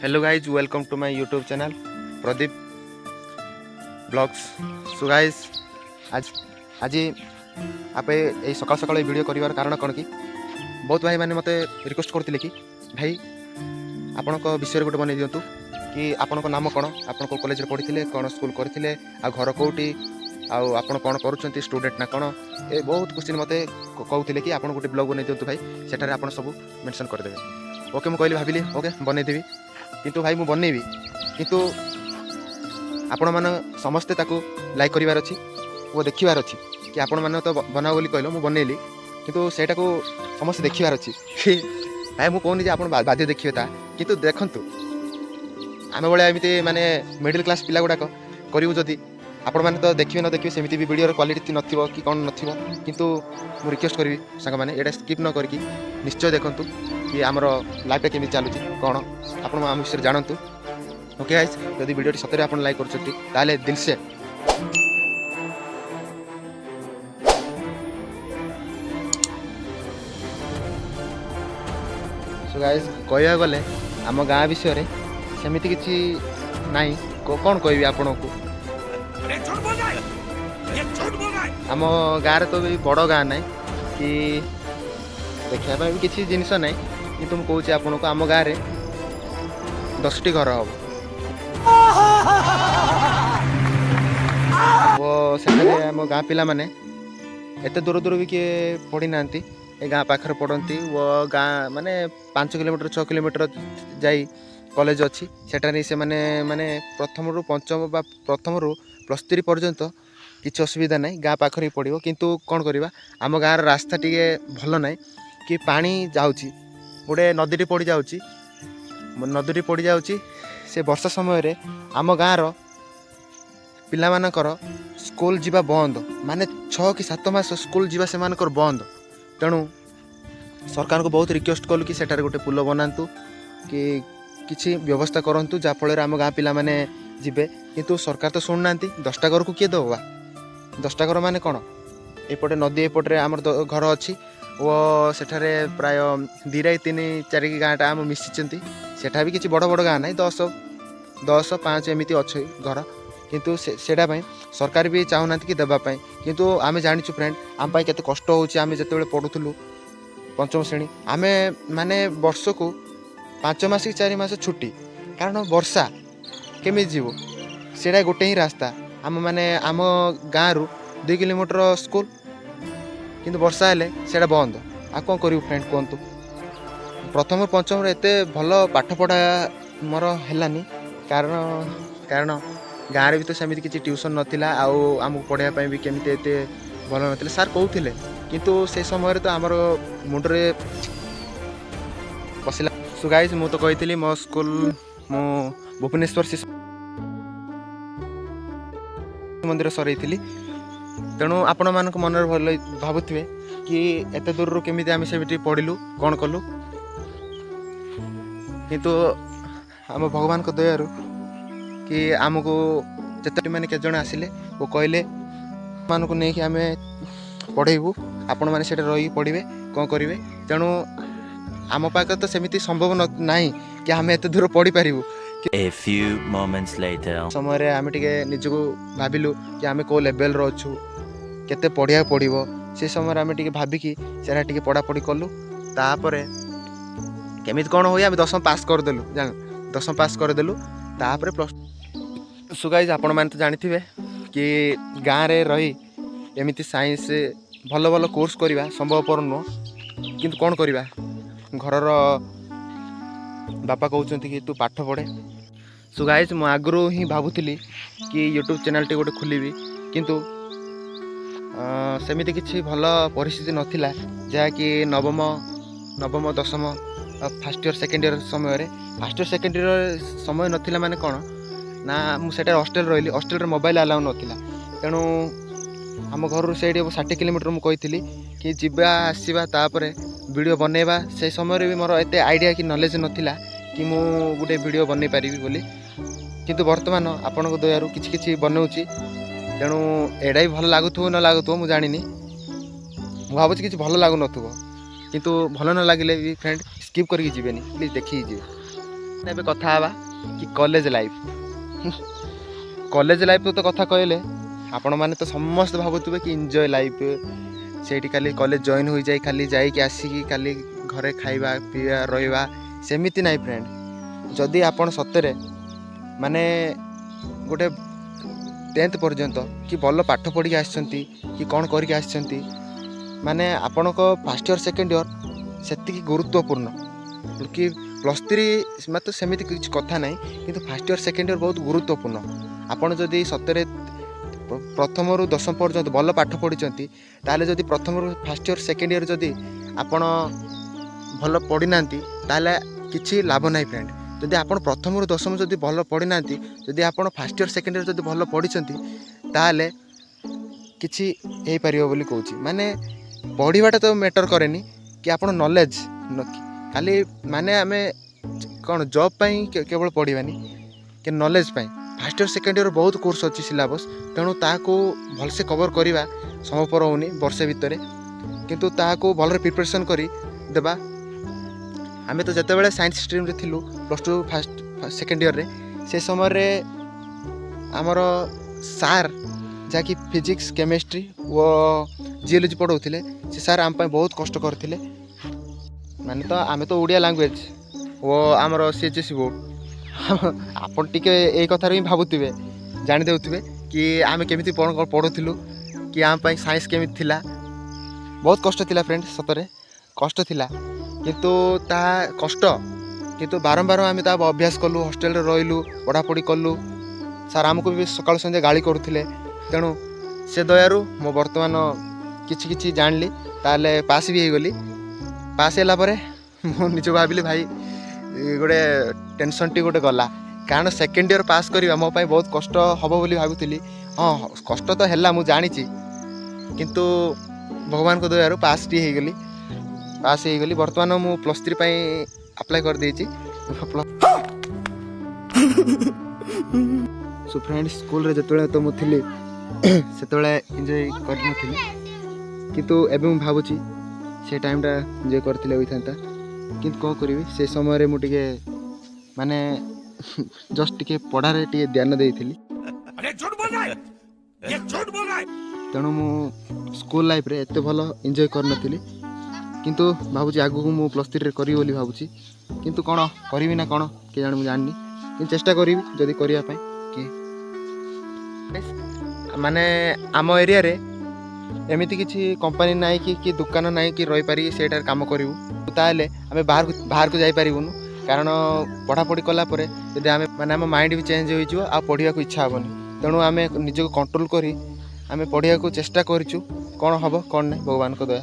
Hello guys welcome to my YouTube channel Pradeep blogs. So guys आज आज आप ये सकाल सकाल वीडियो करार कारण कौन कि बहुत भाई मैंने मत रिक्वेस्ट करते कि भाई आपण विषय गोटे बनई दिंतु कि आपण नाम कौन, आप कॉलेज पढ़ी कौन स्कूल करते आ घर कौटी आपण कौन करुँच स्टूडेंट ना कौन ये बहुत क्वेश्चन मत कहते कि आप गोटे ब्लॉग बनई दिंतु भाई सेठारे आप सब मेंशन करदेवे। ओके मुझे भाविली ओके बनईदेवी किंतु भाई मुझे बनईबी किंतु आपण मान समस्ते ताकू लाइक करिवार अछि वो देखिबार अछि कि आपण मान तो बनाओ बोली कहलो मु बनैली किंतु सेटा को समस्त देखिबार अछि भाई मु कहनी जे आपण बाध्य देखिबे ता किंतु देखंतु आमे बळे एमिते माने मिडिल क्लास पिला गुडाक करिवु जदी आपण माने तो देखिबे न देखिबे सेमिति भी वीडियो रो क्वालिटी नथिबो कि कोन नथिबो किंतु मु रिक्वेस्ट करबी संग माने एटा स्किप न करकी निश्चय देखंतु कि आमर लाइफ केमी चलुची कौन आप विषय जानतु। ओके गाइस जदि वीडियो सतरे आप लाइक कर दिल से सो गाइस कह गले आम गाँ विषय सेमती किसी नाई कौन कहबी आपन को आम गाँव तो भी बड़ गाँ ना कि देखा भी किसी जिनस ना कि मुझे कौच आपन को आम गाँव में 10टी घर हम वो से आम गाँ पिला माने एत दूर दूर भी किए पढ़ी ना गाँ पाखे पढ़ती वो गाँ माने 5 किलोमीटर 6 किलोमीटर जाई कॉलेज अच्छी सेठारे से माने माने प्रथम रु पंचम बा प्रथम रु +3 पर्यंत किसी असुविधा ना गाँ पाखे पड़ो किंतु कौन करवा आम गाँव रास्ता टी भल ना कि पानी जाऊँगी गोटे नदी पड़ जाऊँगी नदी पड़ जाऊँगी से वर्षा समय आम गाँव पिला मानकर स्कूल जीवा बंद माने 6 कि 7 मास स्कूल जीवा से मानकर बंद तेणु सरकार को बहुत रिक्वेस्ट कलु कि सेठारे गोटे पुल बनातु कि किसी व्यवस्था करंतु जाफल आम गाँ पिला माने जीवे किंतु सरकार तो शुणुना 10टा घर को किए दबा 10टा घर माने कौन एपटे नदी एपटे आम घर अच्छी वो सेठारे प्राय 2-3-4 गाँटा आम मिशिंट सेठा भी किसी बड़ बड़ गाँ ना 10-5 एमती अच्छे घर किंतु सेटा सरकार भी चाहूना कि देवाई किंतु आम जाचु फ्रेंड आम के कष्ट होमें जिते पढ़ुलु 5म श्रेणी आम माने वर्ष को 5 मास कि 4 मास छुट्टी कारण वर्षा केमी जीव सेटा गोटे ही रास्ता आम माने आम गाँव रु 2 किलोमीटर स्कूल किंतु वर्षा हेले सेटा बंद आ कौन करूँ फ्रेंड कहतु प्रथम 5म एत भल पाठ पढ़ा मोर है कारण कारण गाँव भी तो सेमती किसी ट्यूशन नाला आमको पढ़ाई भी केमी एत भल ना सार कहते किंतु से समय तो आमर मुंडे पशिला। सो गाइस मु तो कही मो स्कूल मु भुवनेश्वर शिशु मंदिर सरई तेणु आपण मान मन भल भावुवे कि एत दूर केमी आम से पढ़लु कौन कलु किंतु आम भगवान को दयारु कि आमको जिते मैंने के जन आसिले वो कहले मान को नहीं आम पढ़ेबू आपण मैंने से रही पढ़े कौन करेंगे तेणु आम पाखे तो सेमती संभव ना कि आम एत दूर पढ़ी Paru. A few moments later समय आम टे निजको भाविलु कि आम को लेवल अच्छु केते पढ़िया पड़ो से समय आम टे भाविकी से पढ़ापढ़ी कलु तापर केमी कौन हो 10वीं पास करदेलु जान 10वीं पास करदेलु तापर प्लस। सो गाइस आपण मैंने तो जानी कि गाँव रे रही एमती साइंस भल भल कोर्स करवा संभवपर नुह किंतु कौन करवा घरर बापा कहते कि तू पाठ पढ़े। सो गाइस मु आगु ही भावुली कि यूट्यूब चैनल टे गोटे खोलि किंतु सेमिति किसी भल परिस्थिति नथिला जहाँकि नवम 10म फर्स्ट ईयर सेकेंड ईयर समय फर्स्ट ईयर सेकेंड ईयर समय नथिला माने कौन ना मुझे हॉस्टेल रही हॉस्टेल मोबाइल अलाउ नाला तेणु आम घर से 60 किलोमीटर मुझे कि जीवा आसवा तापर वीडियो बनैबा से समय भी मोर एत आइडिया कि नॉलेज नथिला कि मु गोटे वीडियो बनई पारि बोली किंतु वर्तमान आपण दयारू किछि किछि बनाऊँगी तेणु एडा भी भल लगुव न लगुव मुझे जानी भावुँ कि भल लगुन किंतु भल न लगे भी फ्रेंड स्किप करके जीवेनि प्लीज देखिए जी। ଏବେ କଥା ହେବା କି କଲେଜ ଲାଇଫ୍ କଲେଜ ଲାଇଫ୍ ତ କଥା କହିଲେ ଆପଣମାନେ ତ ସମସ୍ତେ ଭାବୁଥିବେ କି ଏନ୍ଜୟ ଲାଇଫ୍ ସେଇଠି ଖାଲି କଲେଜ ଜଏନ୍ ହୋଇଯାଇ ଖାଲି ଯାଇକି ଆସିକି ଖାଲି ଘରେ ଖାଇବା ପିଇବା ରହିବା ସେମିତି ନାହିଁ ଫ୍ରେଣ୍ଡ। ଯଦି ଆପଣ ସତରେ ମାନେ ଗୋଟେ 10th ପର୍ଯ୍ୟନ୍ତ କି ଭଲ ପାଠ ପଢ଼ିକି ଆସିଛନ୍ତି କି କ'ଣ କରିକି ଆସିଛନ୍ତି ମାନେ ଆପଣଙ୍କ ଫାର୍ଷ୍ଟ ଇୟର୍ ସେକେଣ୍ଡ ଇୟର୍ ସେତିକି ଗୁରୁତ୍ୱପୂର୍ଣ୍ଣ କି +3 ମାତ୍ର ସେମିତି କିଛି କଥା ନାହିଁ କିନ୍ତୁ ଫାର୍ଷ୍ଟ ଇୟର୍ ସେକେଣ୍ଡ ଇୟର୍ ବହୁତ ଗୁରୁତ୍ୱପୂର୍ଣ୍ଣ। ଆପଣ ଯଦି ସତରେ ପ୍ରଥମରୁ 10ମ ପର୍ଯ୍ୟନ୍ତ ଭଲ ପାଠ ପଢ଼ିଛନ୍ତି ତାହେଲେ ଯଦି ପ୍ରଥମରୁ ଫାର୍ଷ୍ଟ ଇୟର୍ ସେକେଣ୍ଡ ଇୟର୍ ଯଦି ଆପଣ ଭଲ ପଢ଼ିନାହାନ୍ତି ତାହେଲେ କିଛି ଲାଭ ନାହିଁ ଫ୍ରେଣ୍ଡ। ଯଦି ଆପଣ ପ୍ରଥମରୁ 10ମ ଯଦି ଭଲ ପଢ଼ିନାହାନ୍ତି ଯଦି ଆପଣ ଫାର୍ଷ୍ଟ ଇୟର୍ ସେକେଣ୍ଡ ଇୟର୍ ଯଦି ଭଲ ପଢ଼ିଛନ୍ତି ତାହେଲେ କିଛି ହେଇପାରିବ ବୋଲି କହୁଛି। ମାନେ ପଢ଼ିବାଟା ତ ମ୍ୟାଟର୍ କରେନି କି ଆପଣ ନଲେଜ୍ ଖାଲି ମାନେ ଆମେ କ'ଣ ଜବ୍ ପାଇଁ କେବଳ ପଢ଼ିବାନି କି ନଲେଜ୍ ପାଇଁ। ଫାର୍ଷ୍ଟ ଇୟର୍ ସେକେଣ୍ଡ ଇୟର୍ ବହୁତ କୋର୍ସ ଅଛି ସିଲାବସ୍, ତେଣୁ ତାହାକୁ ଭଲସେ କଭର୍ କରିବା ସମ୍ଭବପର ହେଉନି ବର୍ଷେ ଭିତରେ, କିନ୍ତୁ ତାହାକୁ ଭଲରେ ପ୍ରିପାରେସନ୍ କରି ଦେବା। ଆମେ ତ ଯେତେବେଳେ ସାଇନ୍ସ ଷ୍ଟ୍ରିମ୍ରେ ଥିଲୁ +2 ଫାର୍ଷ୍ଟ ସେକେଣ୍ଡ ଇୟର୍ରେ ସେ ସମୟରେ ଆମର ସାର୍ ଯାହାକି ଫିଜିକ୍ସ କେମିଷ୍ଟ୍ରି ଓ ଜିଓଲୋଜି ପଢ଼ାଉଥିଲେ ସେ ସାର୍ ଆମ ପାଇଁ ବହୁତ କଷ୍ଟ କରିଥିଲେ। ମାନେ ତ ଆମେ ତ ଓଡ଼ିଆ ଲାଙ୍ଗୁଏଜ୍ ଓ ଆମର CHSE ବୋର୍ଡ଼ ଆପଣ ଟିକେ ଏଇ କଥାରେ ହିଁ ଭାବୁଥିବେ ଜାଣି ଦେଉଥିବେ କି ଆମେ କେମିତି କ'ଣ ପଢ଼ୁଥିଲୁ କି ଆମ ପାଇଁ ସାଇନ୍ସ କେମିତି ଥିଲା। ବହୁତ କଷ୍ଟ ଥିଲା ଫ୍ରେଣ୍ଡ, ସତରେ କଷ୍ଟ ଥିଲା, କିନ୍ତୁ ତାହା କଷ୍ଟ କିନ୍ତୁ ବାରମ୍ବାର ଆମେ ତା ଅଭ୍ୟାସ କଲୁ, ହଷ୍ଟେଲରେ ରହିଲୁ, ପଢ଼ାପଢ଼ି କଲୁ। ସାର୍ ଆମକୁ ବି ସକାଳୁ ସନ୍ଧ୍ୟା ଗାଳି କରୁଥିଲେ, ତେଣୁ ସେ ଦୟାରୁ ମୁଁ ବର୍ତ୍ତମାନ କିଛି କିଛି ଜାଣିଲି, ତାହେଲେ ପାସ୍ ବି ହେଇଗଲି। ପାସ୍ ହେଲା ପରେ ମୁଁ ନିଜକୁ ଭାବିଲି ଭାଇ ଗୋଟେ ଟେନସନ୍ଟି ଗୋଟେ ଗଲା, କାରଣ ସେକେଣ୍ଡ ଇୟର୍ ପାସ୍ କରିବା ମୋ ପାଇଁ ବହୁତ କଷ୍ଟ ହେବ ବୋଲି ଭାବୁଥିଲି। ହଁ କଷ୍ଟ ତ ହେଲା ମୁଁ ଜାଣିଛି, କିନ୍ତୁ ଭଗବାନଙ୍କ ଦୟାରୁ ପାସ୍ଟି ହେଇଗଲି। ପାସ୍ ହେଇଗଲି। ବର୍ତ୍ତମାନ ମୁଁ +3 ପାଇଁ ଆପ୍ଲାଏ କରିଦେଇଛି। ସୋ ଫ୍ରେଣ୍ଡ ସ୍କୁଲରେ ଯେତେବେଳେ ତ ମୁଁ ଥିଲି ସେତେବେଳେ ଏନ୍ଜୟ କରିନଥିଲି, କିନ୍ତୁ ଏବେ ମୁଁ ଭାବୁଛି ସେ ଟାଇମ୍ଟା ଏନ୍ଜୟ କରିଥିଲେ ହୋଇଥାନ୍ତା। କିନ୍ତୁ କ'ଣ କରିବି ସେ ସମୟରେ ମୁଁ ଟିକେ ମାନେ ଜଷ୍ଟ ଟିକେ ପଢ଼ାରେ ଟିକେ ଧ୍ୟାନ ଦେଇଥିଲି, ତେଣୁ ମୁଁ ସ୍କୁଲ ଲାଇଫ୍ରେ ଏତେ ଭଲ ଏନ୍ଜୟ କରିନଥିଲି। କିନ୍ତୁ ଭାବୁଛି ଆଗକୁ ମୁଁ +3ରେ କରିବି ବୋଲି ଭାବୁଛି, କିନ୍ତୁ କ'ଣ କରିବି ନା କ'ଣ କେଜାଣି ମୁଁ ଜାଣିନି, କିନ୍ତୁ ଚେଷ୍ଟା କରିବି ଯଦି କରିବା ପାଇଁ। କି ମାନେ ଆମ ଏରିଆରେ ଏମିତି କିଛି କମ୍ପାନୀ ନାହିଁ କି ଦୋକାନ ନାହିଁ କି ରହିପାରିକି ସେଇଟାରେ କାମ କରିବୁ, ତାହେଲେ ଆମେ ବାହାରକୁ ଯାଇପାରିବୁନି। କାରଣ ପଢ଼ାପଢ଼ି କଲା ପରେ ଯଦି ଆମେ ମାନେ ଆମ ମାଇଣ୍ଡ ବି ଚେଞ୍ଜ ହୋଇଯିବ ଆଉ ପଢ଼ିବାକୁ ଇଚ୍ଛା ହେବନି। ତେଣୁ ଆମେ ନିଜକୁ କଣ୍ଟ୍ରୋଲ୍ କରି ଆମେ ପଢ଼ିବାକୁ ଚେଷ୍ଟା କରିଛୁ, କ'ଣ ହେବ କ'ଣ ନାହିଁ ଭଗବାନଙ୍କ ଦୟା।